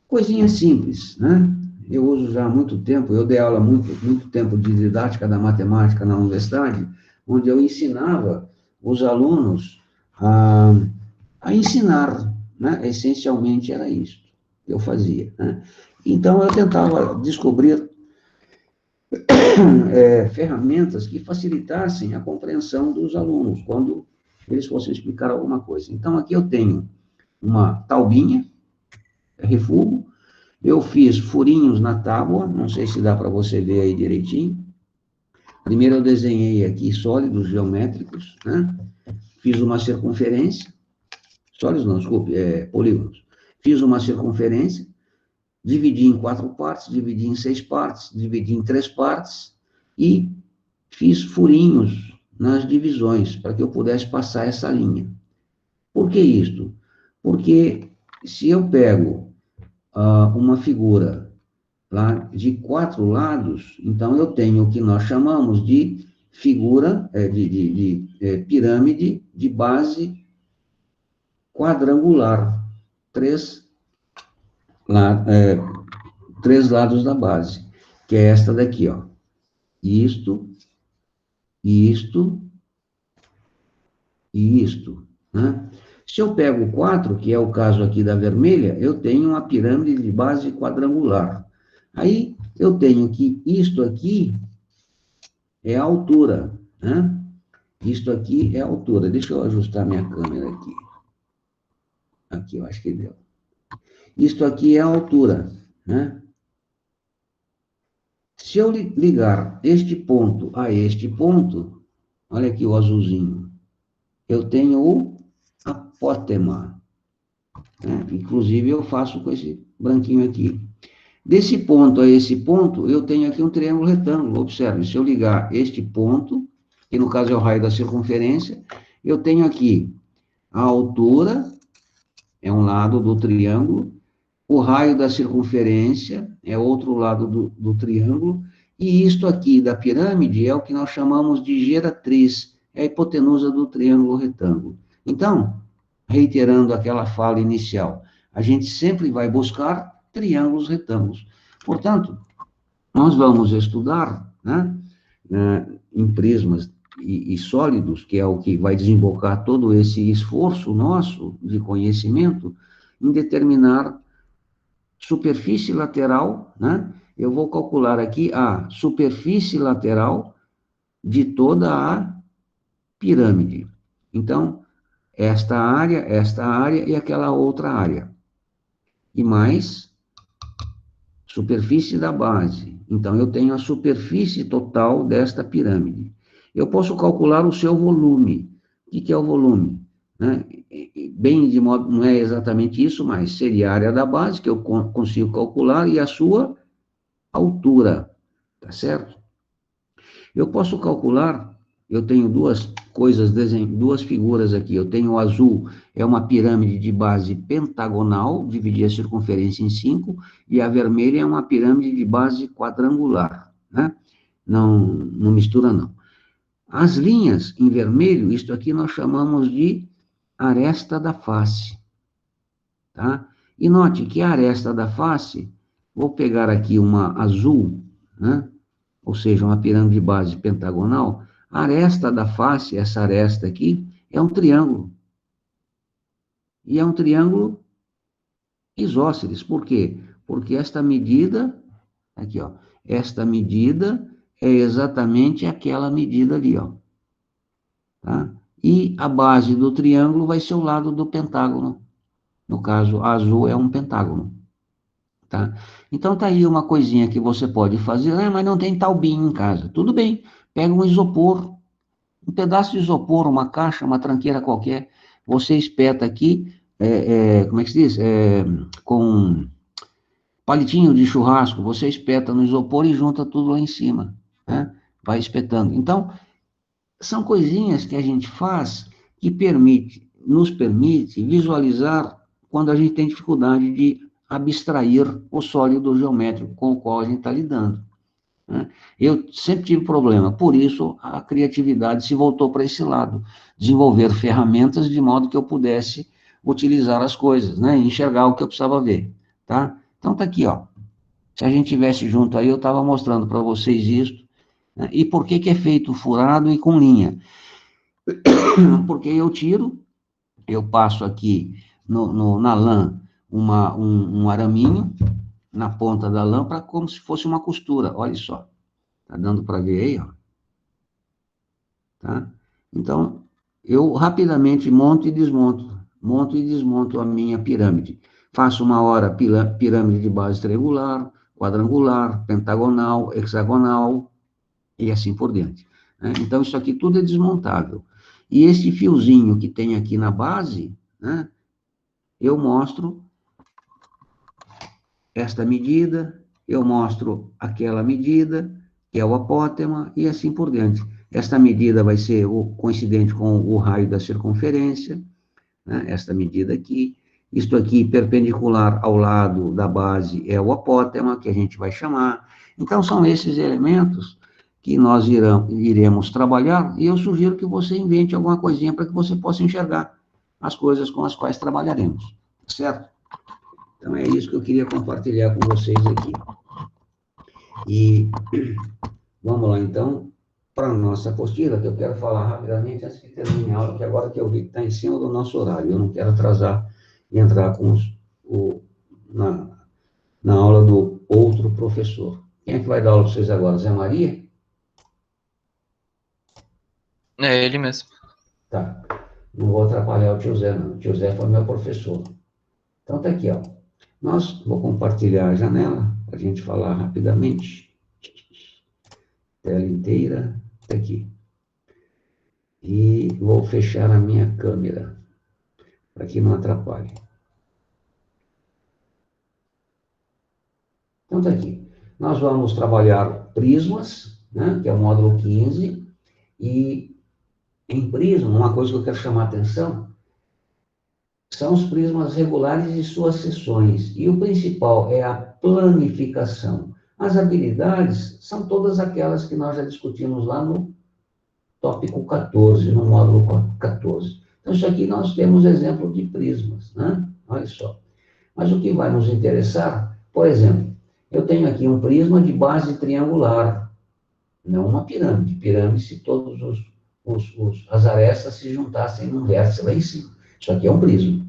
coisinha simples, né? Eu uso já há muito tempo, eu dei aula muito tempo de didática da matemática na universidade, onde eu ensinava os alunos a ensinar, né? Essencialmente era isso que eu fazia, né? Então, eu tentava descobrir ferramentas que facilitassem a compreensão dos alunos, quando eles fossem explicar alguma coisa. Então, aqui eu tenho uma taubinha, refugo, eu fiz furinhos na tábua, não sei se dá para você ver aí direitinho. Primeiro eu desenhei aqui sólidos geométricos, né? Fiz uma circunferência, sólidos não, desculpe, polígonos. Fiz uma circunferência, dividi em 4 partes, dividi em 6 partes, dividi em 3 partes e fiz furinhos nas divisões para que eu pudesse passar essa linha. Por que isto? Porque se eu pego uma figura lá de 4 lados, então eu tenho o que nós chamamos de figura, pirâmide de base quadrangular. 3 lados da base, que é esta daqui, ó. Isto, isto e isto, né? Se eu pego 4, que é o caso aqui da vermelha, eu tenho uma pirâmide de base quadrangular. Aí, eu tenho que isto aqui é a altura, né? Isto aqui é a altura. Deixa eu ajustar minha câmera aqui. Aqui, eu acho que deu. Isto aqui é a altura, né? Se eu ligar este ponto a este ponto, olha aqui o azulzinho, eu tenho o apótema, né? Inclusive, eu faço com esse branquinho aqui. Desse ponto a esse ponto, eu tenho aqui um triângulo retângulo. Observe, se eu ligar este ponto, que no caso é o raio da circunferência, eu tenho aqui a altura, é um lado do triângulo, o raio da circunferência é outro lado do triângulo, e isto aqui da pirâmide é o que nós chamamos de geratriz, é a hipotenusa do triângulo retângulo. Então, reiterando aquela fala inicial, a gente sempre vai buscar triângulos retângulos. Portanto, nós vamos estudar, né, em prismas e sólidos, que é o que vai desembocar todo esse esforço nosso de conhecimento, em determinar superfície lateral, né? Eu vou calcular aqui a superfície lateral de toda a pirâmide. Então, esta área e aquela outra área. E mais superfície da base. Então, eu tenho a superfície total desta pirâmide. Eu posso calcular o seu volume. O que é o volume? Né? Bem de modo, não é exatamente isso, mas seria a área da base, que eu consigo calcular, e a sua altura, tá certo? Eu posso calcular, eu tenho duas figuras aqui, eu tenho o azul, é uma pirâmide de base pentagonal, dividir a circunferência em 5, e a vermelha é uma pirâmide de base quadrangular, né? Não mistura, não. As linhas em vermelho, isto aqui nós chamamos de aresta da face, tá? E note que a aresta da face, vou pegar aqui uma azul, né? Ou seja, uma pirâmide de base pentagonal, a aresta da face, essa aresta aqui, é um triângulo. E é um triângulo isósceles. Por quê? Porque esta medida, aqui, ó, esta medida é exatamente aquela medida ali, ó. Tá? E a base do triângulo vai ser o lado do pentágono. No caso, azul é um pentágono, tá? Então, tá aí uma coisinha que você pode fazer, mas não tem taubinho em casa. Tudo bem, pega um isopor, um pedaço de isopor, uma caixa, uma tranqueira qualquer, você espeta aqui, como é que se diz? Com palitinho de churrasco, você espeta no isopor e junta tudo lá em cima, né? Vai espetando. Então, são coisinhas que a gente faz que nos permite visualizar quando a gente tem dificuldade de abstrair o sólido geométrico com o qual a gente está lidando, né? Eu sempre tive problema, por isso a criatividade se voltou para esse lado, desenvolver ferramentas de modo que eu pudesse utilizar as coisas, né? Enxergar o que eu precisava ver, tá? Então tá aqui, ó. Se a gente tivesse junto aí, eu estava mostrando para vocês isso, né? E por que que é feito furado e com linha? Porque eu passo aqui na lã um araminho na ponta da lã para como se fosse uma costura, olha só. Tá dando para ver aí, ó? Tá? Então, eu rapidamente monto e desmonto a minha pirâmide. Faço uma hora pirâmide de base triangular, quadrangular, pentagonal, hexagonal e assim por diante, né? Então, isso aqui tudo é desmontável. E esse fiozinho que tem aqui na base, né, eu mostro esta medida, eu mostro aquela medida, que é o apótema, e assim por diante. Esta medida vai ser coincidente com o raio da circunferência, né? Esta medida aqui. Isto aqui, perpendicular ao lado da base, é o apótema, que a gente vai chamar. Então, são esses elementos que nós iremos trabalhar, e eu sugiro que você invente alguma coisinha para que você possa enxergar as coisas com as quais trabalharemos, certo? Então, é isso que eu queria compartilhar com vocês aqui. E vamos lá, então, para a nossa apostila, que eu quero falar rapidamente antes que termine a aula, que agora que eu vi que está em cima do nosso horário, eu não quero atrasar e entrar com na aula do outro professor. Quem é que vai dar aula para vocês agora? Zé Maria? É ele mesmo. Tá. Não vou atrapalhar o tio Zé, não. O tio Zé foi meu professor. Então, tá aqui, ó. Vou compartilhar a janela, para a gente falar rapidamente. Tela inteira, tá aqui. E vou fechar a minha câmera, para que não atrapalhe. Então, tá aqui. Nós vamos trabalhar prismas, né, que é o módulo 15, e em prisma, uma coisa que eu quero chamar a atenção, são os prismas regulares e suas seções. E o principal é a planificação. As habilidades são todas aquelas que nós já discutimos lá no tópico 14, no módulo 14. Então, isso aqui nós temos exemplo de prismas, né? Olha só. Mas o que vai nos interessar, por exemplo, eu tenho aqui um prisma de base triangular, não uma pirâmide. Pirâmide, se todas as arestas se juntassem num vértice lá em cima. Isso aqui é um prisma.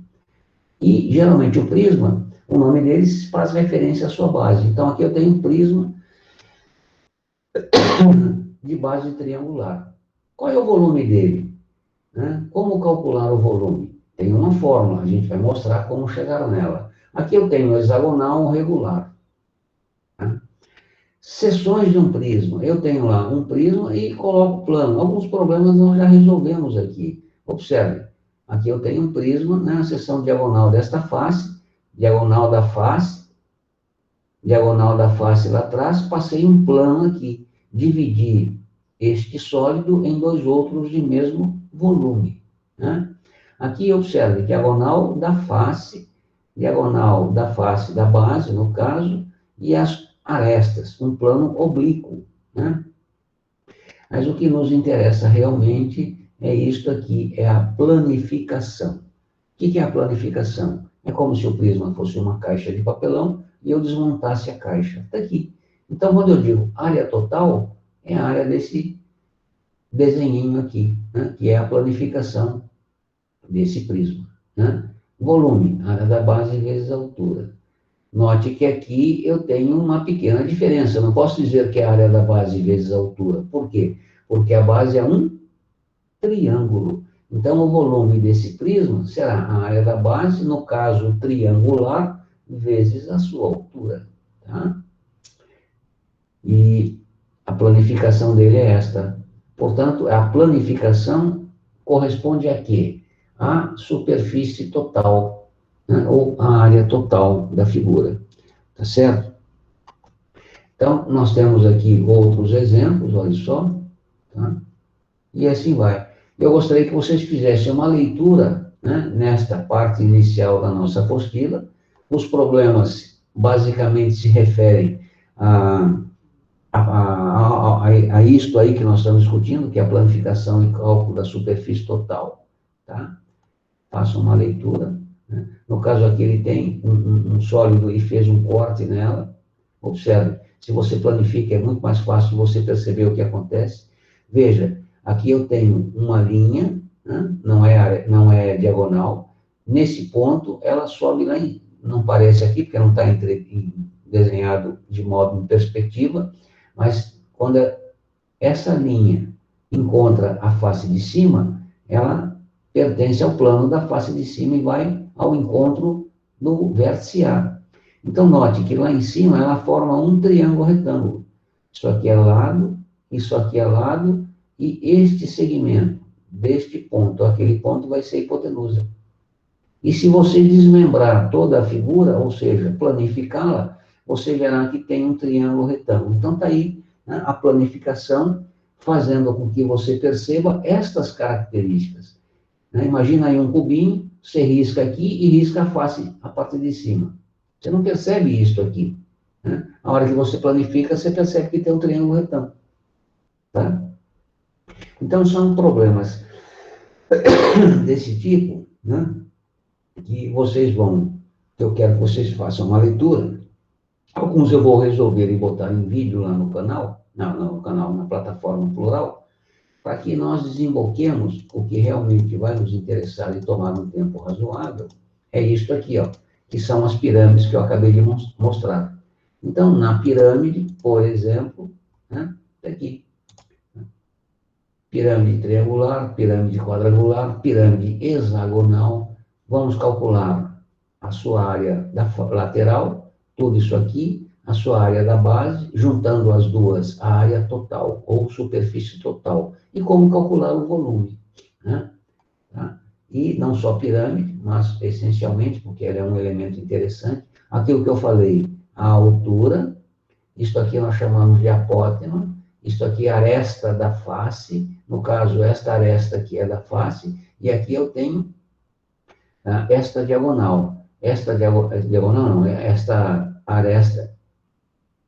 E, geralmente, o prisma, o nome deles faz referência à sua base. Então, aqui eu tenho um prisma de base triangular. Qual é o volume dele? Né? Como calcular o volume? Tem uma fórmula, a gente vai mostrar como chegar nela. Aqui eu tenho o hexagonal, o regular. Né? Seções de um prisma. Eu tenho lá um prisma e coloco plano. Alguns problemas nós já resolvemos aqui. Observe. Aqui eu tenho um prisma, né, a seção diagonal desta face, diagonal da face lá atrás, passei um plano aqui, dividi este sólido em dois outros de mesmo volume, né? Aqui observe, diagonal da face da base, no caso, e as arestas, um plano oblíquo, né? Mas o que nos interessa realmente é isto aqui, é a planificação. O que é a planificação? É como se o prisma fosse uma caixa de papelão e eu desmontasse a caixa. Está aqui. Então, quando eu digo área total, é a área desse desenhinho aqui, né? Que é a planificação desse prisma, né? Volume, área da base vezes a altura. Note que aqui eu tenho uma pequena diferença. Eu não posso dizer que é a área da base vezes a altura. Por quê? Porque a base é um triângulo. Então, o volume desse prisma será a área da base, no caso triangular, vezes a sua altura. Tá? E a planificação dele é esta. Portanto, a planificação corresponde a quê? A superfície total, né? Ou a área total da figura. Tá certo? Então, nós temos aqui outros exemplos, olha só. Tá? E assim vai. Eu gostaria que vocês fizessem uma leitura, né, nesta parte inicial da nossa apostila. Os problemas basicamente se referem a isto aí que nós estamos discutindo, que é a planificação e cálculo da superfície total. Tá? Façam uma leitura. Né? No caso aqui, ele tem um sólido e fez um corte nela. Observe, se você planifica, é muito mais fácil você perceber o que acontece. Veja, aqui eu tenho uma linha, né? Não é diagonal. Nesse ponto, ela sobe lá, não parece aqui, porque não está desenhado de modo em perspectiva, mas quando essa linha encontra a face de cima, ela pertence ao plano da face de cima e vai ao encontro do vértice A. Então, note que lá em cima ela forma um triângulo retângulo. Isso aqui é lado, isso aqui é lado, e este segmento, deste ponto àquele ponto, vai ser hipotenusa. E se você desmembrar toda a figura, ou seja, planificá-la, você verá que tem um triângulo retângulo. Então, está aí, né, a planificação fazendo com que você perceba estas características. Né? Imagina aí um cubinho, você risca aqui e risca a face, a parte de cima. Você não percebe isso aqui. Né? A hora que você planifica, você percebe que tem um triângulo retângulo. Tá? Então, são problemas desse tipo, né, que vocês vão, que eu quero que vocês façam uma leitura. Alguns eu vou resolver e botar em vídeo lá no canal, na plataforma Plural, para que nós desemboquemos o que realmente vai nos interessar e tomar um tempo razoável, é isto aqui, ó, que são as pirâmides que eu acabei de mostrar. Então, na pirâmide, por exemplo, né, aqui, pirâmide triangular, pirâmide quadrangular, pirâmide hexagonal, vamos calcular a sua área lateral, tudo isso aqui, a sua área da base, juntando as duas, a área total, ou superfície total, e como calcular o volume. Né? Tá? E não só pirâmide, mas essencialmente, porque ela é um elemento interessante, aquilo que eu falei, a altura, isto aqui nós chamamos de apótema, isto aqui é a aresta da face, no caso, esta aresta aqui é da face, e aqui eu tenho esta diagonal. Esta diagonal não, esta aresta,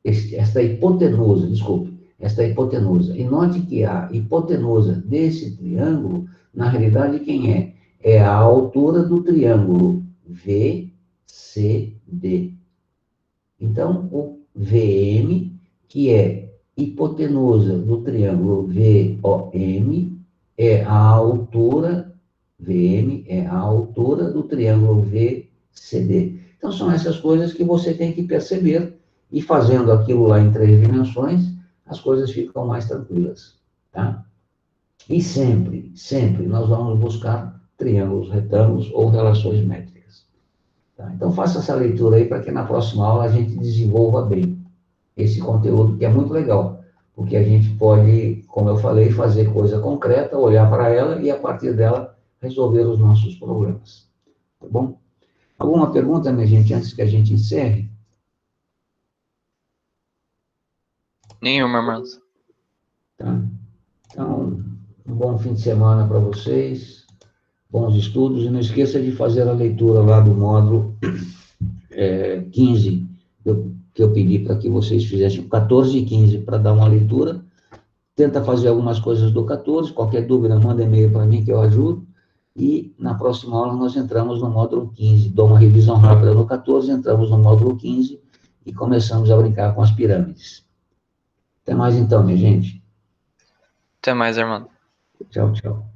esta hipotenusa, desculpe, esta hipotenusa. E note que a hipotenusa desse triângulo, na realidade, quem é? É a altura do triângulo VCD. Então, o VM, que é hipotenusa do triângulo VOM, é a altura, VM é a altura do triângulo VCD. Então, são essas coisas que você tem que perceber, e fazendo aquilo lá em 3 dimensões, as coisas ficam mais tranquilas, tá? E sempre, sempre nós vamos buscar triângulos, retângulos ou relações métricas. Tá? Então, faça essa leitura aí para que na próxima aula a gente desenvolva bem esse conteúdo, que é muito legal, porque a gente pode, como eu falei, fazer coisa concreta, olhar para ela e, a partir dela, resolver os nossos problemas. Tá bom? Alguma pergunta, minha gente, antes que a gente encerre? Nenhuma, Marlos. Tá? Então, um bom fim de semana para vocês, bons estudos, e não esqueça de fazer a leitura lá do módulo 15, que eu pedi para que vocês fizessem 14 e 15 para dar uma leitura. Tenta fazer algumas coisas do 14, qualquer dúvida, manda e-mail para mim que eu ajudo. E na próxima aula nós entramos no módulo 15, dou uma revisão rápida no 14, entramos no módulo 15 e começamos a brincar com as pirâmides. Até mais então, minha gente. Até mais, irmão. Tchau, tchau.